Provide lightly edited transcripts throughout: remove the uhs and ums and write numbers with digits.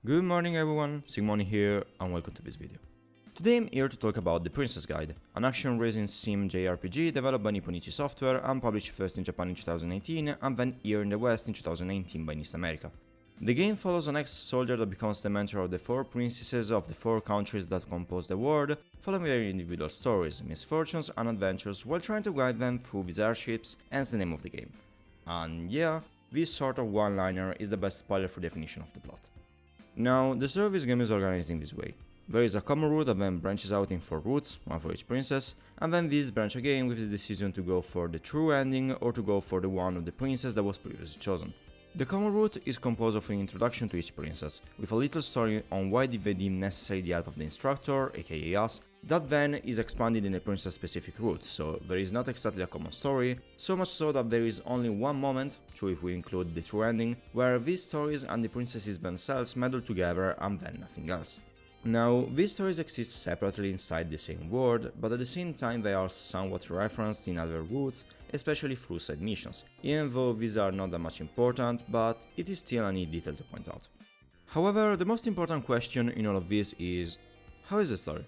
Good morning everyone, SigmaOni here and welcome to this video. Today I'm here to talk about The Princess Guide, an action racing sim JRPG developed by Nippon Ichi Software and published first in Japan in 2018 and then here in the West in 2019 by NIS America. The game follows an ex-soldier that becomes the mentor of the four princesses of the four countries that compose the world, following their individual stories, misfortunes and adventures while trying to guide them through these hardships, hence the name of the game. And yeah, this sort of one-liner is the best spoiler for definition of the plot. Now, the story of this game is organized in this way. There is a common route that then branches out in 4 routes, one for each princess, and then these branch again with the decision to go for the true ending or to go for the one of the princess that was previously chosen. The common route is composed of an introduction to each princess, with a little story on why did they deem necessary the help of the instructor, aka us, that then is expanded in a princess specific route, so there is not exactly a common story, so much so that there is only one moment, true if we include the true ending, where these stories and the princesses themselves meddle together and then nothing else. Now, these stories exist separately inside the same world, but at the same time they are somewhat referenced in other routes, especially through side missions, even though these are not that much important, but it is still a neat detail to point out. However, the most important question in all of this is, how is the story?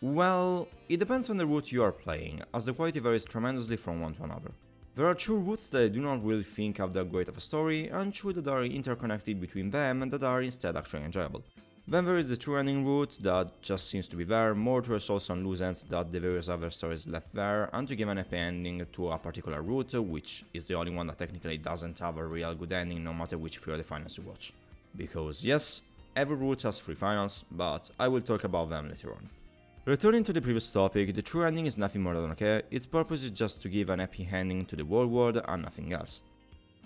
Well, it depends on the route you are playing, as the quality varies tremendously from one to another. There are two routes that I do not really think have that great of a story, and two that are interconnected between them and that are instead actually enjoyable. Then there is the true ending route that just seems to be there, more to resolve some loose ends that the various other stories left there, and to give an happy ending to a particular route, which is the only one that technically doesn't have a real good ending no matter which three of the finals you watch. Because yes, every route has 3 finals, but I will talk about them later on. Returning to the previous topic, the true ending is nothing more than okay, its purpose is just to give an happy ending to the whole world and nothing else.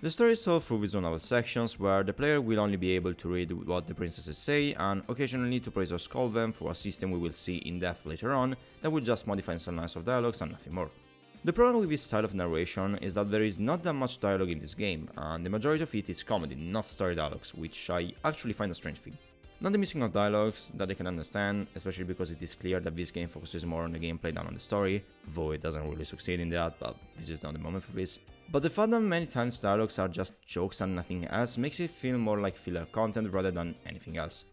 The story is told through visual sections where the player will only be able to read what the princesses say and occasionally to praise or scold them through a system we will see in depth later on that will just modify some lines of dialogues and nothing more. The problem with this style of narration is that there is not that much dialogue in this game and the majority of it is comedy, not story dialogues, which I actually find a strange thing. Not the missing of dialogues that I can understand, especially because it is clear that this game focuses more on the gameplay than on the story, though it doesn't really succeed in that, but this is not the moment for this. But the fact that many times dialogues are just jokes and nothing else makes it feel more like filler content rather than anything else.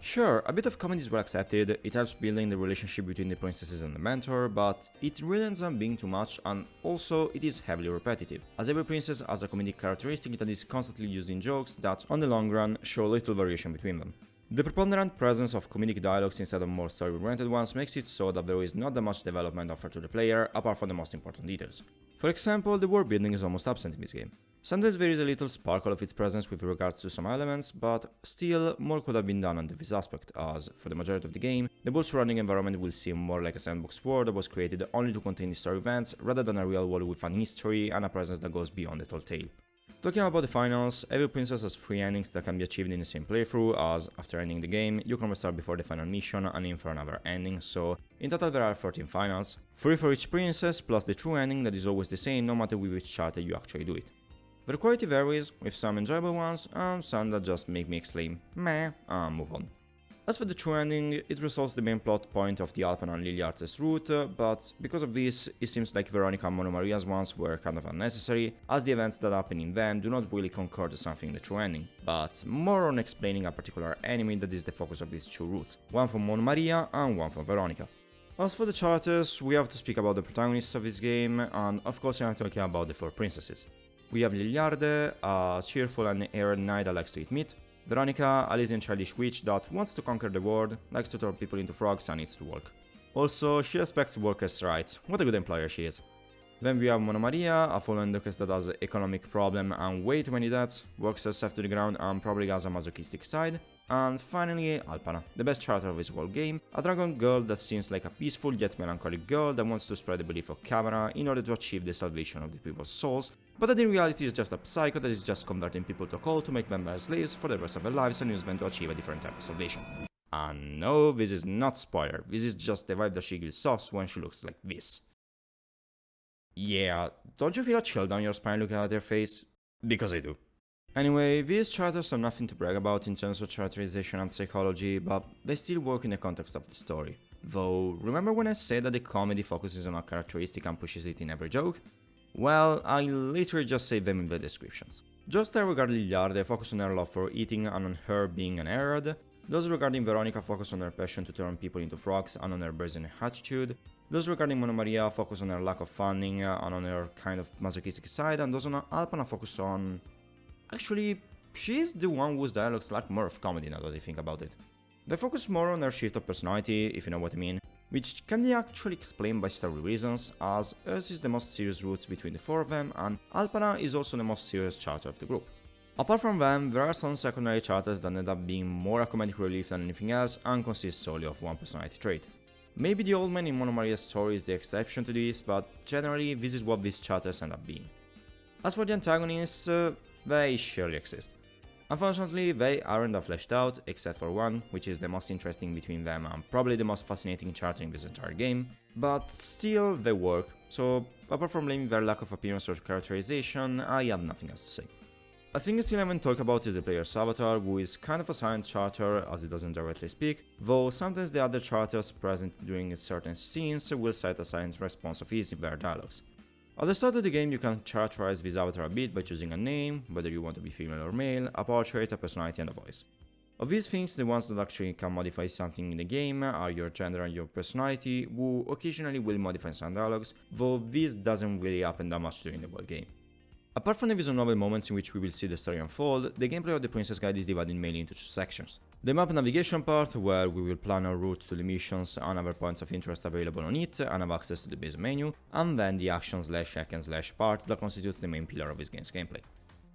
Sure, a bit of comedy is well accepted, it helps building the relationship between the princesses and the mentor, but it really ends up being too much and also it is heavily repetitive, as every princess has a comedic characteristic that is constantly used in jokes that, on the long run, show little variation between them. The preponderant presence of comedic dialogues instead of more story-oriented ones makes it so that there is not that much development offered to the player, apart from the most important details. For example, the world building is almost absent in this game. Sometimes there is a little sparkle of its presence with regards to some elements, but still, more could have been done under this aspect, as, for the majority of the game, the whole surrounding environment will seem more like a sandbox world that was created only to contain the story events, rather than a real world with an history and a presence that goes beyond the tall tale. Talking about the finals, every princess has 3 endings that can be achieved in the same playthrough, as after ending the game, you can restart before the final mission and aim for another ending, so in total there are 13 finals, 3 for each princess plus the true ending that is always the same no matter with which character you actually do it. The quality varies, with some enjoyable ones and some that just make me exclaim meh and move on. As for the true ending, it resolves the main plot point of the Alpana and Liliart's route, but because of this, it seems like Veronica and Mono Maria's ones were kind of unnecessary, as the events that happen in them do not really concur to something in the true ending, but more on explaining a particular enemy that is the focus of these 2 routes, one for Mono Maria and one for Veronica. As for the characters, we have to speak about the protagonists of this game, and of course I'm talking about the 4 princesses. We have Liliarde, a cheerful and airy knight that likes to eat meat, Veronica, a lazy and childish witch that wants to conquer the world, likes to turn people into frogs and needs to walk. Also, she respects workers' rights, what a good employer she is. Then we have Mono Maria, a fallen duchess that has an economic problem and way too many debts, works herself to the ground and probably has a masochistic side. And finally, Alpana, the best character of this whole game, a dragon girl that seems like a peaceful yet melancholic girl that wants to spread the belief of Camera in order to achieve the salvation of the people's souls, but that in reality is just a psycho that is just converting people to a cult to make them their slaves for the rest of their lives and use them to achieve a different type of salvation. And no, this is not spoiler, this is just the vibe that she gives off when she looks like this. Yeah, don't you feel a chill down your spine looking at her face? Because I do. Anyway, these characters are nothing to brag about in terms of characterization and psychology, but they still work in the context of the story. Though, remember when I said that the comedy focuses on a characteristic and pushes it in every joke? Well, I literally just saved them in the descriptions. Just regarding Lilia, they focus on her love for eating and on her being an nerd. Those regarding Veronica focus on her passion to turn people into frogs and on her brazen attitude. Those regarding Mona Maria focus on her lack of funding and on her kind of masochistic side, and those on Alpana focus on... Actually, she's the one whose dialogues lack more of comedy now that I think about it. They focus more on her shift of personality, if you know what I mean, which can be actually explained by story reasons, as hers is the most serious roots between the four of them, and Alpana is also the most serious character of the group. Apart from them, there are some secondary characters that end up being more a comedic relief than anything else and consist solely of one personality trait. Maybe the old man in Mona Maria's story is the exception to this, but generally this is what these characters end up being. As for the antagonists, they surely exist. Unfortunately, they aren't that fleshed out, except for one, which is the most interesting between them and probably the most fascinating character in this entire game, but still they work, so apart from blaming their lack of appearance or characterization, I have nothing else to say. A thing I still haven't talked about is the player's avatar, who is kind of a silent character as it doesn't directly speak, though sometimes the other characters present during certain scenes will cite a silent response of his in their dialogues. At the start of the game you can characterize this avatar a bit by choosing a name, whether you want to be female or male, a portrait, a personality and a voice. Of these things, the ones that actually can modify something in the game are your gender and your personality, who occasionally will modify some dialogues, though this doesn't really happen that much during the whole game. Apart from the visual novel moments in which we will see the story unfold, the gameplay of the Princess Guide is divided mainly into two sections. The map navigation part, where we will plan our route to the missions and other points of interest available on it and have access to the base menu, and then the action/hack-and-slash part that constitutes the main pillar of this game's gameplay.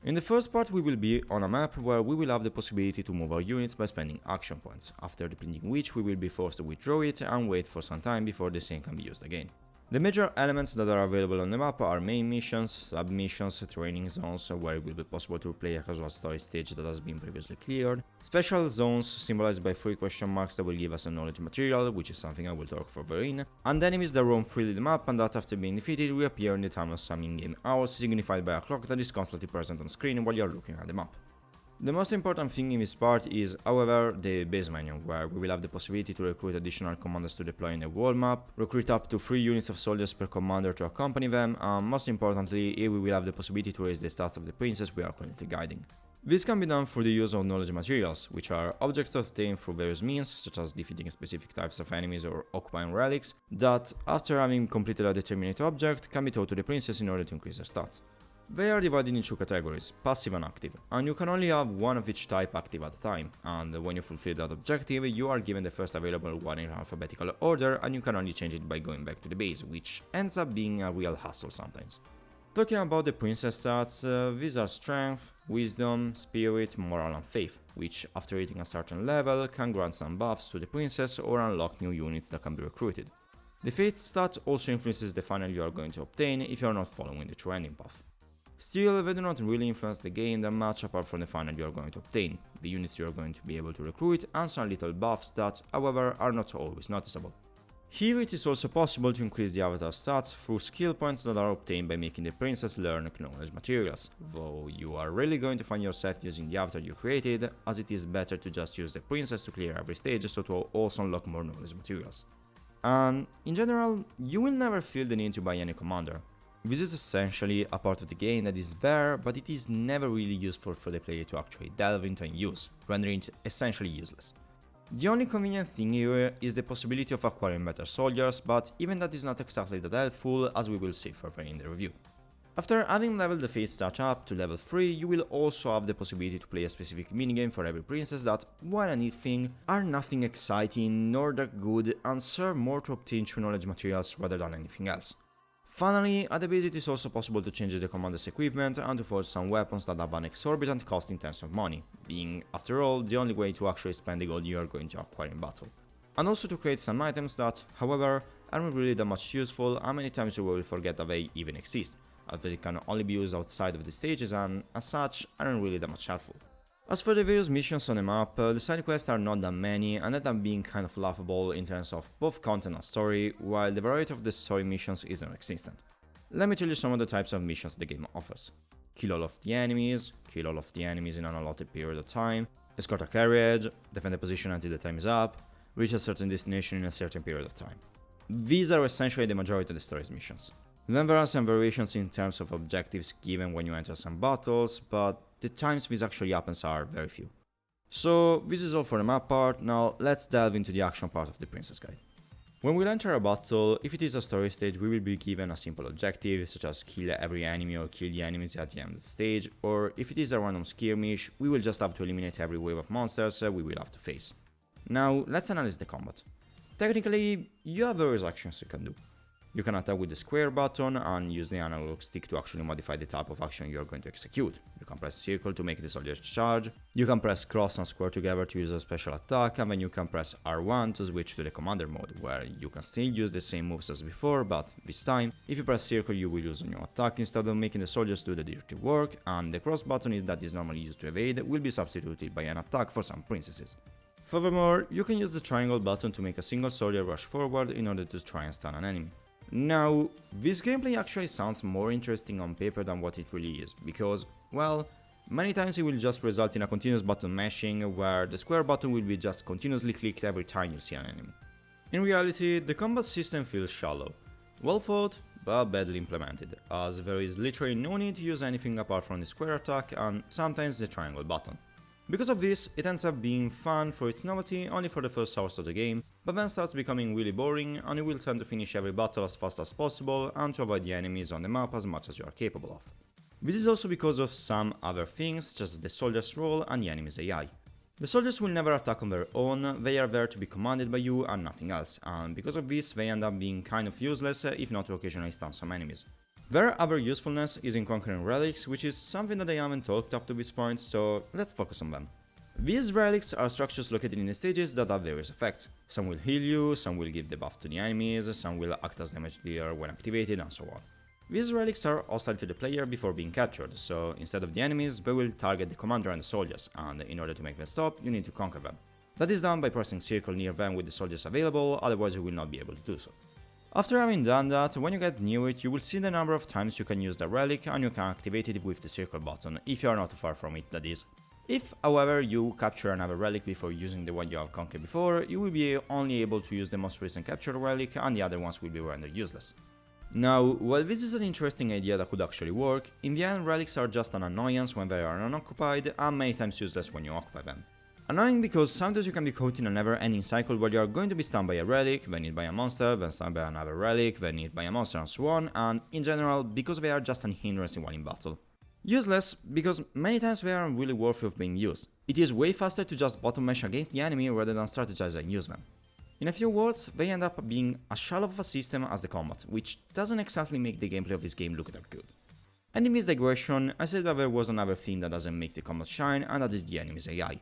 In the first part we will be on a map where we will have the possibility to move our units by spending action points, after depleting which we will be forced to withdraw it and wait for some time before the same can be used again. The major elements that are available on the map are main missions, sub-missions, training zones where it will be possible to play a casual story stage that has been previously cleared, special zones symbolized by 3 question marks that will give us a knowledge material, which is something I will talk further in, and enemies that roam freely the map and that after being defeated reappear in the time of some in-game hours, signified by a clock that is constantly present on screen while you are looking at the map. The most important thing in this part is, however, the base menu, where we will have the possibility to recruit additional commanders to deploy in the world map, recruit up to 3 units of soldiers per commander to accompany them, and most importantly, here we will have the possibility to raise the stats of the princess we are currently guiding. This can be done through the use of knowledge materials, which are objects obtained through various means, such as defeating specific types of enemies or occupying relics, that, after having completed a determinate object, can be taught to the princess in order to increase her stats. They are divided into 2 categories, passive and active, and you can only have one of each type active at a time, and when you fulfill that objective, you are given the first available one in alphabetical order and you can only change it by going back to the base, which ends up being a real hassle sometimes. Talking about the princess stats, these are strength, wisdom, spirit, moral and faith, which after hitting a certain level can grant some buffs to the princess or unlock new units that can be recruited. The faith stat also influences the final you are going to obtain if you are not following the true ending path. Still, they do not really influence the game that much apart from the final you are going to obtain, the units you are going to be able to recruit, and some little buffs that, however, are not always noticeable. Here it is also possible to increase the avatar stats through skill points that are obtained by making the princess learn knowledge materials, though you are really going to find yourself using the avatar you created, as it is better to just use the princess to clear every stage so to also unlock more knowledge materials. And, in general, you will never feel the need to buy any commander. This is essentially a part of the game that is there, but it is never really useful for the player to actually delve into and use, rendering it essentially useless. The only convenient thing here is the possibility of acquiring better soldiers, but even that is not exactly that helpful, as we will see further in the review. After having leveled the faith stat up to level 3, you will also have the possibility to play a specific minigame for every princess that, while a neat thing, are nothing exciting nor that good and serve more to obtain true knowledge materials rather than anything else. Finally, at the base it is also possible to change the commander's equipment and to forge some weapons that have an exorbitant cost in terms of money, being, after all, the only way to actually spend the gold you are going to acquire in battle. And also to create some items that, however, aren't really that much useful and many times you will forget that they even exist, as they can only be used outside of the stages and, as such, aren't really that much helpful. As for the various missions on the map, the side quests are not that many and end up being kind of laughable in terms of both content and story, while the variety of the story missions is non-existent. Let me tell you some of the types of missions the game offers. Kill all of the enemies in an allotted period of time, escort a carriage, defend a position until the time is up, reach a certain destination in a certain period of time. These are essentially the majority of the story's missions. Then there are some variations in terms of objectives given when you enter some battles, but the times this actually happens are very few. So this is all for the map part. Now let's delve into the action part of the Princess Guide. When we'll enter a battle, if it is a story stage, we will be given a simple objective, such as kill every enemy or kill the enemies at the end of the stage, or if it is a random skirmish, we will just have to eliminate every wave of monsters we will have to face. Now, let's analyze the combat. Technically, you have various actions you can do. You can attack with the square button and use the analog stick to actually modify the type of action you are going to execute. You can press circle to make the soldiers charge, you can press cross and square together to use a special attack, and then you can press R1 to switch to the commander mode, where you can still use the same moves as before, but this time, if you press circle you will use a new attack instead of making the soldiers do the dirty work, and the cross button that is normally used to evade will be substituted by an attack for some princesses. Furthermore, you can use the triangle button to make a single soldier rush forward in order to try and stun an enemy. Now, this gameplay actually sounds more interesting on paper than what it really is, because, well, many times it will just result in a continuous button mashing, where the square button will be just continuously clicked every time you see an enemy. In reality, the combat system feels shallow, well thought, but badly implemented, as there is literally no need to use anything apart from the square attack and sometimes the triangle button. Because of this, it ends up being fun for its novelty only for the first hours of the game, but then starts becoming really boring and you will tend to finish every battle as fast as possible and to avoid the enemies on the map as much as you are capable of. This is also because of some other things, such as the soldier's role and the enemy's AI. The soldiers will never attack on their own, they are there to be commanded by you and nothing else, and because of this they end up being kind of useless if not to occasionally stun some enemies. Their other usefulness is in conquering relics, which is something that I haven't talked up to this point, so let's focus on them. These relics are structures located in the stages that have various effects. Some will heal you, some will give the buff to the enemies, some will act as damage dealer when activated, and so on. These relics are hostile to the player before being captured, so instead of the enemies, they will target the commander and the soldiers, and in order to make them stop, you need to conquer them. That is done by pressing circle near them with the soldiers available, otherwise you will not be able to do so. After having done that, when you get near it, you will see the number of times you can use the relic and you can activate it with the circle button, if you are not too far from it, that is. If, however, you capture another relic before using the one you have conquered before, you will be only able to use the most recent captured relic and the other ones will be rendered useless. Now, while this is an interesting idea that could actually work, in the end relics are just an annoyance when they are unoccupied and many times useless when you occupy them. Annoying because sometimes you can be caught in a never-ending cycle where you are going to be stunned by a relic, then hit by a monster, then stunned by another relic, then hit by a monster and so on, and in general because they are just an hindrance while in battle. Useless because many times they aren't really worthy of being used. It is way faster to just bottom mash against the enemy rather than strategize and use them. In a few words, they end up being as shallow of a system as the combat, which doesn't exactly make the gameplay of this game look that good. And in this digression, I said that there was another thing that doesn't make the combat shine, and that is the enemy's AI.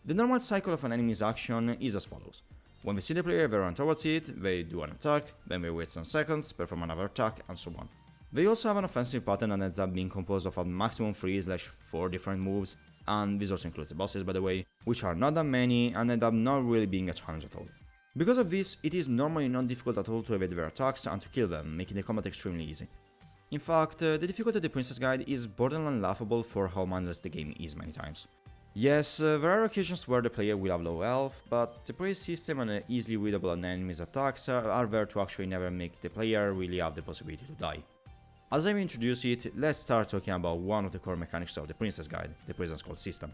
The normal cycle of an enemy's action is as follows. When they see the player, they run towards it, they do an attack, then they wait some seconds, perform another attack, and so on. They also have an offensive pattern that ends up being composed of a maximum 3/4 different moves, and this also includes the bosses by the way, which are not that many and end up not really being a challenge at all. Because of this, it is normally not difficult at all to evade their attacks and to kill them, making the combat extremely easy. In fact, the difficulty of the Princess Guide is borderline laughable for how mindless the game is many times. Yes, there are occasions where the player will have low health, but the praise system and the easily readable enemies' attacks are there to actually never make the player really have the possibility to die. As I've introduced it, let's start talking about one of the core mechanics of the Princess Guide, the Praise and Scold system.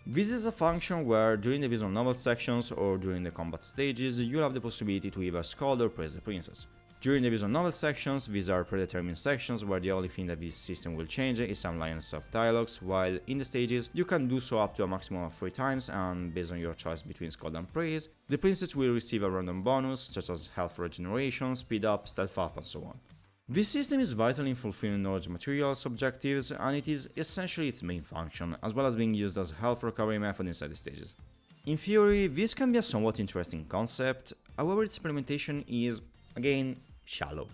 This is a function where during the visual novel sections or during the combat stages, you'll have the possibility to either scold or praise the princess. During the visual novel sections, these are predetermined sections where the only thing that this system will change is some lines of dialogues, while in the stages, you can do so up to a maximum of 3 times, and based on your choice between scold and praise, the princess will receive a random bonus, such as health regeneration, speed up, stealth up, and so on. This system is vital in fulfilling knowledge materials objectives, and it is essentially its main function, as well as being used as a health recovery method inside the stages. In theory, this can be a somewhat interesting concept, however its implementation is, again, shallow.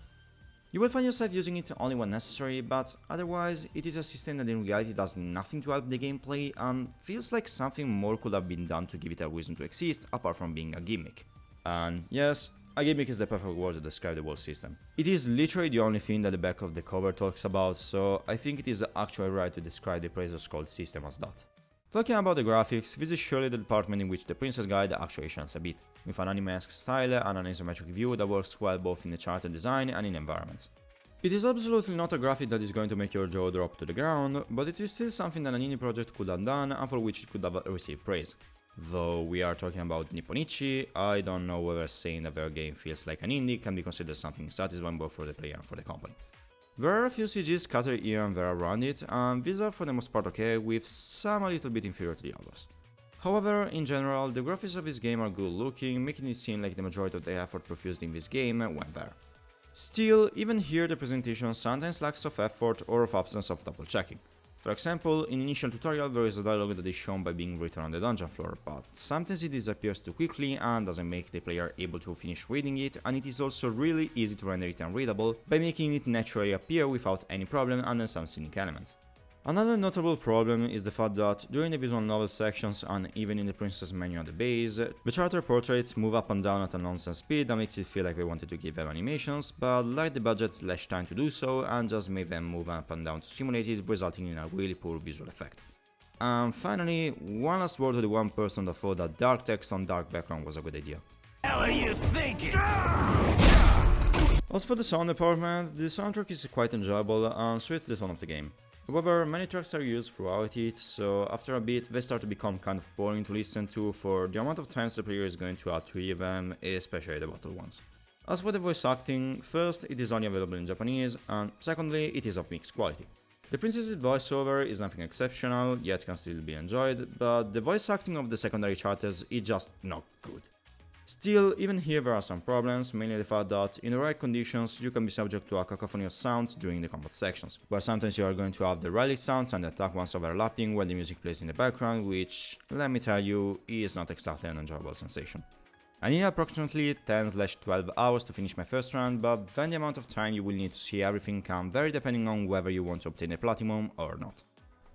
You will find yourself using it only when necessary, but otherwise it is a system that in reality does nothing to help the gameplay and feels like something more could have been done to give it a reason to exist apart from being a gimmick. And yes, a gimmick is the perfect word to describe the whole system. It is literally the only thing that the back of the cover talks about, so I think it is actually right to describe the Praise or Scold system as that. Talking about the graphics, this is surely the department in which the Princess Guide actually shines a bit, with an anime-esque style and an isometric view that works well both in the chart and design and in environments. It is absolutely not a graphic that is going to make your jaw drop to the ground, but it is still something that an indie project could have done and for which it could have received praise. Though we are talking about Nippon Ichi, I don't know whether saying that their game feels like an indie can be considered something satisfying both for the player and for the company. There are a few CGs scattered here and there around it, and these are for the most part okay, with some a little bit inferior to the others. However, in general, the graphics of this game are good looking, making it seem like the majority of the effort profused in this game went there. Still, even here the presentation sometimes lacks of effort or of absence of double checking. For example, in initial tutorial there is a dialogue that is shown by being written on the dungeon floor, but sometimes it disappears too quickly and doesn't make the player able to finish reading it, and it is also really easy to render it unreadable by making it naturally appear without any problem under some scenic elements. Another notable problem is the fact that during the visual novel sections and even in the princess menu at the base, the character portraits move up and down at a nonsense speed that makes it feel like they wanted to give them animations, but lacked the budget/time to do so and just made them move up and down to simulate it, resulting in a really poor visual effect. And finally, one last word to the one person that thought that dark text on dark background was a good idea. Hell are you thinking? As for the sound department, the soundtrack is quite enjoyable and suits the tone of the game. However, many tracks are used throughout it, so after a bit they start to become kind of boring to listen to for the amount of times the player is going to have to hear them, especially the battle ones. As for the voice acting, first, it is only available in Japanese, and secondly, it is of mixed quality. The princess's voiceover is nothing exceptional, yet can still be enjoyed, but the voice acting of the secondary characters is just not good. Still, even here there are some problems, mainly the fact that in the right conditions you can be subject to a cacophony of sounds during the combat sections, where sometimes you are going to have the rally sounds and the attack ones overlapping while the music plays in the background, which, let me tell you, is not exactly an enjoyable sensation. I need approximately 10/12 hours to finish my first run, but then the amount of time you will need to see everything can vary depending on whether you want to obtain the platinum or not.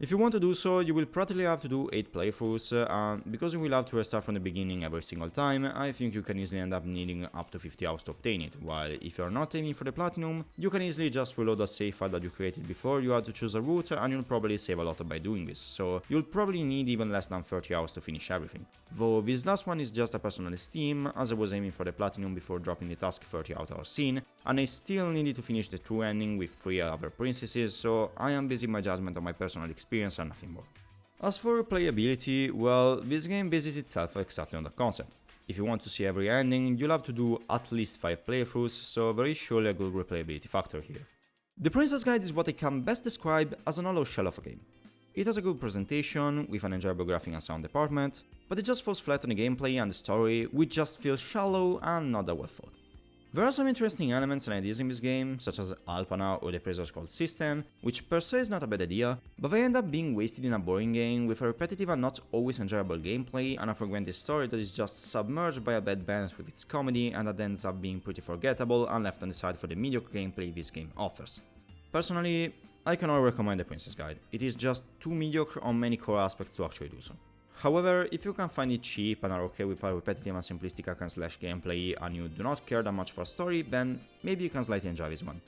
If you want to do so, you will practically have to do 8 playthroughs, and because you will have to restart from the beginning every single time, I think you can easily end up needing up to 50 hours to obtain it, while if you are not aiming for the platinum, you can easily just reload a save file that you created before you had to choose a route, and you'll probably save a lot by doing this, so you'll probably need even less than 30 hours to finish everything. Though this last one is just a personal esteem, as I was aiming for the platinum before dropping the task 30 out of scene, and I still needed to finish the true ending with 3 other princesses, so I am basing my judgment on my personal experience and nothing more. As for replayability, well, this game bases itself exactly on that concept. If you want to see every ending, you'll have to do at least 5 playthroughs, so there is surely a good replayability factor here. The Princess Guide is what I can best describe as an hollow shell of a game. It has a good presentation, with an enjoyable graphic and sound department, but it just falls flat on the gameplay and the story, which just feels shallow and not that well thought. There are some interesting elements and ideas in this game, such as Alpana or the Prisoner's Call system, which per se is not a bad idea, but they end up being wasted in a boring game with a repetitive and not always enjoyable gameplay and a fragmented story that is just submerged by a bad balance with its comedy and that ends up being pretty forgettable and left on the side for the mediocre gameplay this game offers. Personally, I cannot recommend the Princess Guide, it is just too mediocre on many core aspects to actually do so. However, if you can find it cheap and are okay with a repetitive and simplistic hack-and-slash gameplay and you do not care that much for a story, then maybe you can slightly enjoy this one.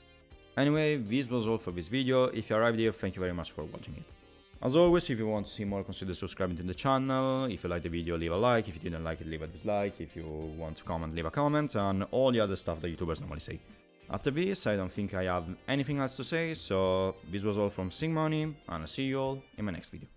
Anyway, this was all for this video. If you arrived here, thank you very much for watching it. As always, if you want to see more, consider subscribing to the channel. If you liked the video, leave a like. If you didn't like it, leave a dislike. If you want to comment, leave a comment, and all the other stuff that YouTubers normally say. After this, I don't think I have anything else to say, so this was all from SigmaOni, and I'll see you all in my next video.